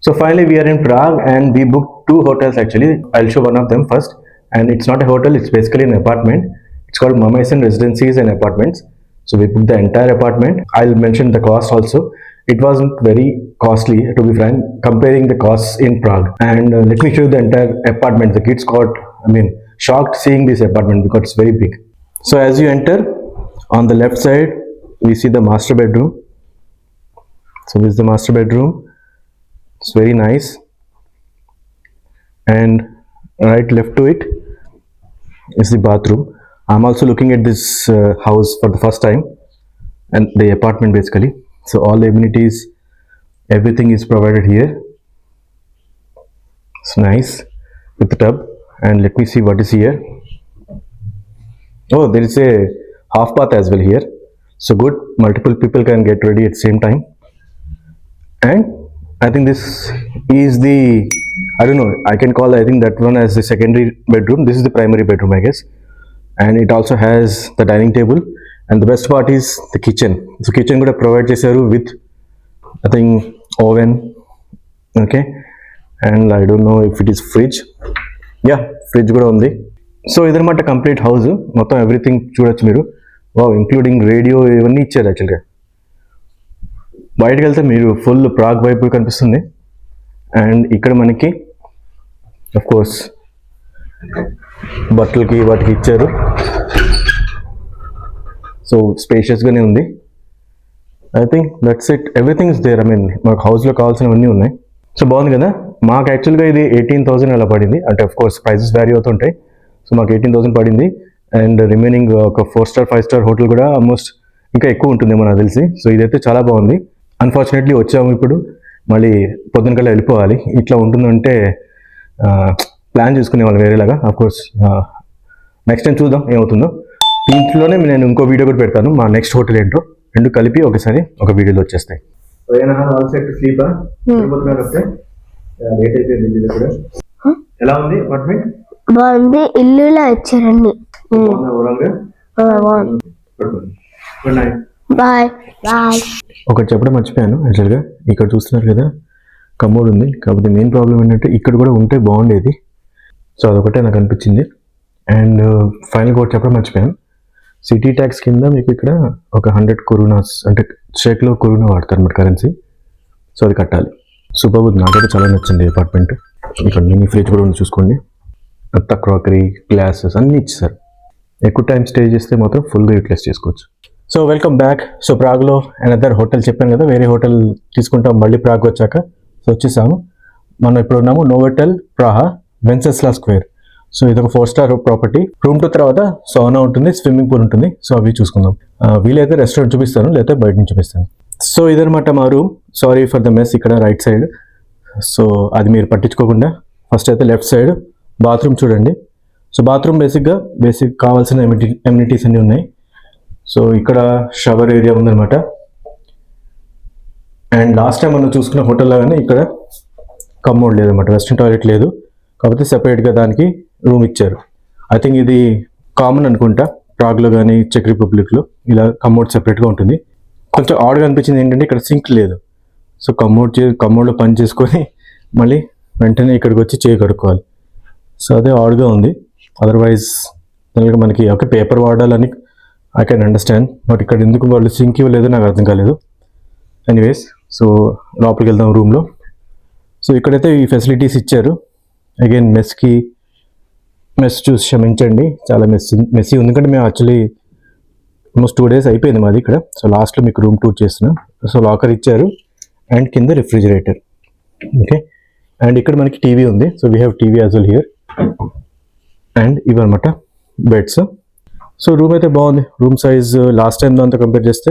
So finally we are in Prague and we booked two hotels actually. I'll show one of them first. And it's not a hotel, it's basically an apartment. It's called Mamaisen Residencies and Apartments. So we booked the entire apartment. I'll mention the cost also. It wasn't very costly, to be frank, comparing the costs in Prague. And let me show you the entire apartment. The kids got, shocked seeing this apartment because it's very big. So as you enter, on the left side, we see the master bedroom. So this is the master bedroom. It's very nice. And right left to it is the bathroom. I'm also looking at this house for the first time, and the apartment basically. So all the amenities, everything is provided here. It's nice with the tub. And let me see what is here. Oh, there is a half bath as well here. So good, multiple people can get ready at the same time. And I think this is the, I don't know, I can call, I think that one as the secondary bedroom. This is the primary bedroom, I guess. And it also has the dining table. And the best part is the kitchen. So kitchen could provide chesaru with, I think, oven. Okay. And I don't know if it is fridge. Yeah, fridge kuda undi. So idanamata complete house. Mottham everything చూడొచ్చు మీరు. Wow, including radio ఇవన్నీ ఇచ్చారు యాక్చువల్గా. బయటకు వెళ్తే మీరు full Prague వైపు కనిపిస్తుంది. అండ్ ఇక్కడ మనకి ఆఫ్ కోర్స్ బట్టలకి వాటికి ఇచ్చారు. సో స్పేషియస్గానే ఉంది. I think that's it, everything is there. మాకు హౌస్లో కావాల్సినవన్నీ ఉన్నాయి. సో బాగుంది కదా. మాకు యాక్చువల్గా ఇది 18,000 అలా పడింది. అంటే ఆఫ్ కోర్స్ ప్రైజెస్ వ్యారీ అవుతుంటాయి. సో మాకు 18,000 పడింది. అండ్ రిమైనింగ్ ఒక 4-star 5-star హోటల్ కూడా ఆల్మోస్ట్ ఇంకా ఎక్కువ ఉంటుందేమో నాకు తెలిసి. సో ఇదైతే చాలా బాగుంది. అన్ఫార్చునేట్లీ వచ్చాము ఇప్పుడు, మళ్ళీ పొద్దున కల్లా వెళ్ళిపోవాలి. ఇట్లా ఉంటుందంటే ప్లాన్ చేసుకునేవాళ్ళు వేరేలాగా. ఆఫ్కోర్స్ నెక్స్ట్ టైం చూద్దాం ఏమవుతుందో. దీంట్లోనే నేను ఇంకో వీడియో కూడా పెడతాను, మా నెక్స్ట్ హోటల్ ఏంటో. రెండు కలిపి ఒకసారి ఒక వీడియోలో వచ్చేస్తాయి. ఎలా ఉంది అపార్ట్మెంట్? బాగుంది. ఇల్లులా వచ్చారండి. Bye bye. ఒకటి చెప్పడం మర్చిపోయాను యాక్చువల్గా. ఇక్కడ చూస్తున్నారు కదా కమోడ్ ఉంది. కాకపోతే మెయిన్ ప్రాబ్లం ఏంటంటే ఇక్కడ కూడా ఉంటే బాగుండేది. సో అదొకటే నాకు అనిపించింది. అండ్ ఫైనల్గా ఒకటి చెప్పడం మర్చిపోయాను. సిటీ ట్యాక్స్ కింద మీకు ఇక్కడ ఒక 100 కొరోనాస్, అంటే చెక్లో కొరోనా వాడతారు అన్నమాట కరెన్సీ. సో అది కట్టాలి. సూపర్ ఉంది, నాకైతే చాలా నచ్చింది అపార్ట్మెంట్. ఇక్కడ మినీ ఫ్రిడ్జ్ కూడా ఉంది చూసుకోండి. అంతా క్రాకరీ, గ్లాసెస్ అన్నీ ఇచ్చేసారు. ఎక్కువ టైం స్టే చేస్తే మాత్రం ఫుల్గా యూటిలైజ్ చేసుకోవచ్చు. So welcome back. సో ప్రాగ్లో అనదర్ హోటల్ చెప్పాను కదా, వేరే హోటల్ తీసుకుంటాం మళ్ళీ ప్రాగ్ వచ్చాక. సో వచ్చేసాము. మనం ఇప్పుడు ఉన్నాము నోవోటెల్ ప్రాహా, వెన్సెస్లా స్క్వేర్. సో ఇది ఒక 4-star ప్రాపర్టీ. రూమ్ 2 తర్వాత సౌనా ఉంటుంది, స్విమ్మింగ్ పూల్ ఉంటుంది. సో అవి చూసుకుందాం. వీలైతే రెస్టారెంట్ చూపిస్తాను, లేకపోతే బయట నుంచి చూపిస్తాను. సో ఇదనమాట మా room. Sorry for the mess ఇక్కడ రైట్ సైడ్. సో అది మీరు పట్టించుకోకుండా ఫస్ట్ అయితే లెఫ్ట్ సైడ్ బాత్రూమ్ చూడండి. సో బాత్రూమ్ బేసిక్ కావాల్సిన ఎమ్యూనిటీస్ అన్నీ ఉన్నాయి. సో ఇక్కడ షవర్ ఏరియా ఉందన్నమాట. అండ్ లాస్ట్ టైం మనం చూసుకున్న హోటల్ లాగానే ఇక్కడ కమోడ్ లేదన్నమాట, వెస్ట్రన్ టాయిలెట్ లేదు. కాకపోతే సెపరేట్గా దానికి రూమ్ ఇచ్చారు. ఐ థింక్ ఇది కామన్ అనుకుంటా ప్రాగ్లో కానీ చెక్ రిపబ్లిక్లో ఇలా కమోడ్ సెపరేట్గా ఉంటుంది. కొంచెం ఆడ్గా అనిపించింది ఏంటంటే ఇక్కడ సింక్ లేదు. సో కమోడ్లో పని చేసుకొని మళ్ళీ వెంటనే ఇక్కడికి వచ్చి చేయి కడుక్కోవాలి. సో అదే ఆడ్గా ఉంది. అదర్వైజ్ మనకి ఒక పేపర్ వాడాలని ఐ కెన్ అండర్స్టాండ్. బట్ ఇక్కడ ఎందుకు వాళ్ళు సింక్ ఇవ్వలేదు నాకు అర్థం కాలేదు. ఎనీవేస్, సో లోపలికి వెళ్దాం రూమ్లో. సో ఇక్కడైతే ఈ ఫెసిలిటీస్ ఇచ్చారు. అగైన్ మెస్ చూసి క్షమించండి, చాలా మెస్సీ ఉంది. ఎందుకంటే మేము యాక్చువల్లీ ఆల్మోస్ట్ 2 days అయిపోయింది మాది ఇక్కడ. సో లాస్ట్లో మీకు రూమ్ టూర్ చేస్తున్నాం. సో లాకర్ ఇచ్చారు అండ్ కింద రిఫ్రిజిరేటర్. ఓకే, అండ్ ఇక్కడ మనకి టీవీ ఉంది. So we have TV as well here. And ఇవన్నమాట బెడ్స్. సో రూమ్ అయితే బాగుంది. రూమ్ సైజ్ లాస్ట్ టైం దాంతో కంపేర్ చేస్తే,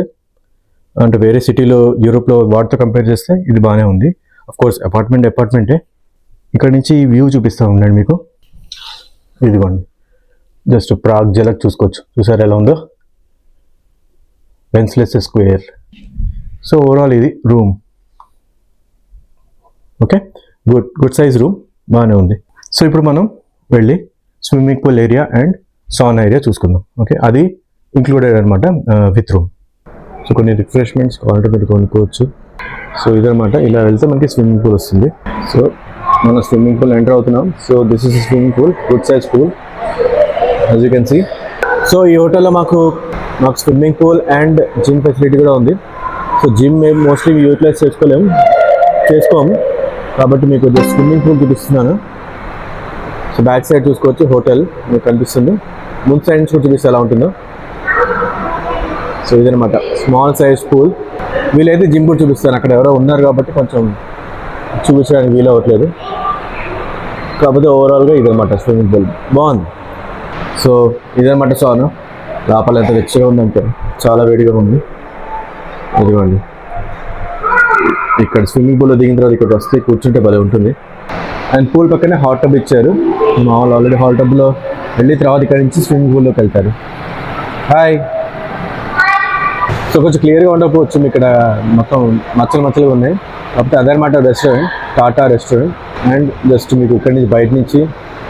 అంటే వేరే సిటీలో యూరోప్లో వాటితో కంపేర్ చేస్తే ఇది బాగానే ఉంది. అఫ్ కోర్స్ అపార్ట్మెంటే. ఇక్కడ నుంచి వ్యూ చూపిస్తూ ఉండండి మీకు. ఇదిగోండి, జస్ట్ ప్రాగ్ జలక్ చూసుకోవచ్చు. చూసారు ఎలా ఉందో, వెన్స్లెస్ స్క్వేర్. సో ఓవరాల్ ఇది room. Okay, good size room, బాగానే ఉంది. సో ఇప్పుడు మనం వెళ్ళి swimming pool area and sauna area చూసుకుందాం. ఓకే, అది ఇంక్లూడెడ్ అనమాట విత్ రూమ్. సో కొన్ని రిఫ్రెష్మెంట్స్ కావాలంటే మీరు కొనుక్కోవచ్చు. సో ఇదనమాట, ఇలా వెళ్తే మనకి స్విమ్మింగ్ పూల్ వస్తుంది. సో మనం స్విమ్మింగ్ పూల్ ఎంటర్ అవుతున్నాం. So this is swimming pool, good size pool as you can see. So ఈ హోటల్లో మాకు swimming pool and gym facility కూడా ఉంది. సో జిమ్ మేము మోస్ట్లీ యూటిలైజ్ చేసుకోము కాబట్టి మీకు జస్ట్ స్విమ్మింగ్ పూల్ చూపిస్తున్నాను. సో బ్యాక్ సైడ్ చూసుకోవచ్చు, హోటల్ మీకు కనిపిస్తుంది. ముందు సైడ్ నుంచి చూపిస్తే ఎలా ఉంటుందో. సో ఇదనమాట స్మాల్ సైజ్ పూల్. వీలైతే జిమ్ కూడా చూపిస్తాను, అక్కడ ఎవరో ఉన్నారు కాబట్టి కొంచెం చూపించడానికి వీలు అవ్వట్లేదు. కాకపోతే ఓవరాల్గా ఇదనమాట స్విమ్మింగ్ పూల్, బాగుంది. సో ఇదనమాట సాను. లోపల ఎంత వెచ్చగా ఉందంటే చాలా వేడిగా ఉంది. ఇదిగోండి, ఇక్కడ స్విమ్మింగ్ పూల్లో దిగిన తర్వాత ఇక్కడికి వస్తే కూర్చుంటే భలే ఉంటుంది. అండ్ పూల్ పక్కనే హాట్ టబ్ ఇచ్చారు. మామూలు ఆల్రెడీ హాట్ టబ్లో వెళ్ళి తర్వాత ఇక్కడ నుంచి స్విమ్మింగ్ పూల్లోకి వెళ్తారు. హాయ్. సో కొంచెం క్లియర్గా ఉండకపోవచ్చు, ఇక్కడ మొత్తం మచ్చలుగా ఉన్నాయి. కాకపోతే అదనమాట restaurant, Tata restaurant. And just మీకు ఇక్కడ నుంచి బయట నుంచి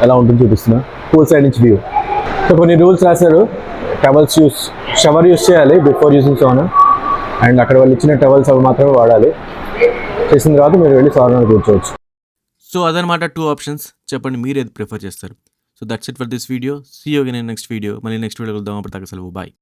ఎలా ఉంటుందో చూపిస్తున్నా, పూల్ సైడ్ నుంచి వ్యూ. సో కొన్ని రూల్స్ రాశారు. షవర్ యూస్ చేయాలి బిఫోర్ యూజింగ్ సోనా. అండ్ అక్కడ వాళ్ళు ఇచ్చిన టవల్స్ అవి మాత్రమే వాడాలి. చేసిన తర్వాత మీరు వెళ్ళి సోనాలో కూర్చోవచ్చు. సో అదనమాట 2 ఆప్షన్స్. చెప్పండి మీరు ఏది ప్రిఫర్ చేస్తారు. So that's it for this video. See you again in next video. మళ్ళీ నెక్స్ట్ వీడియో కలుద్దాం. అప్పటిదాకా సెలవు. బాయ్.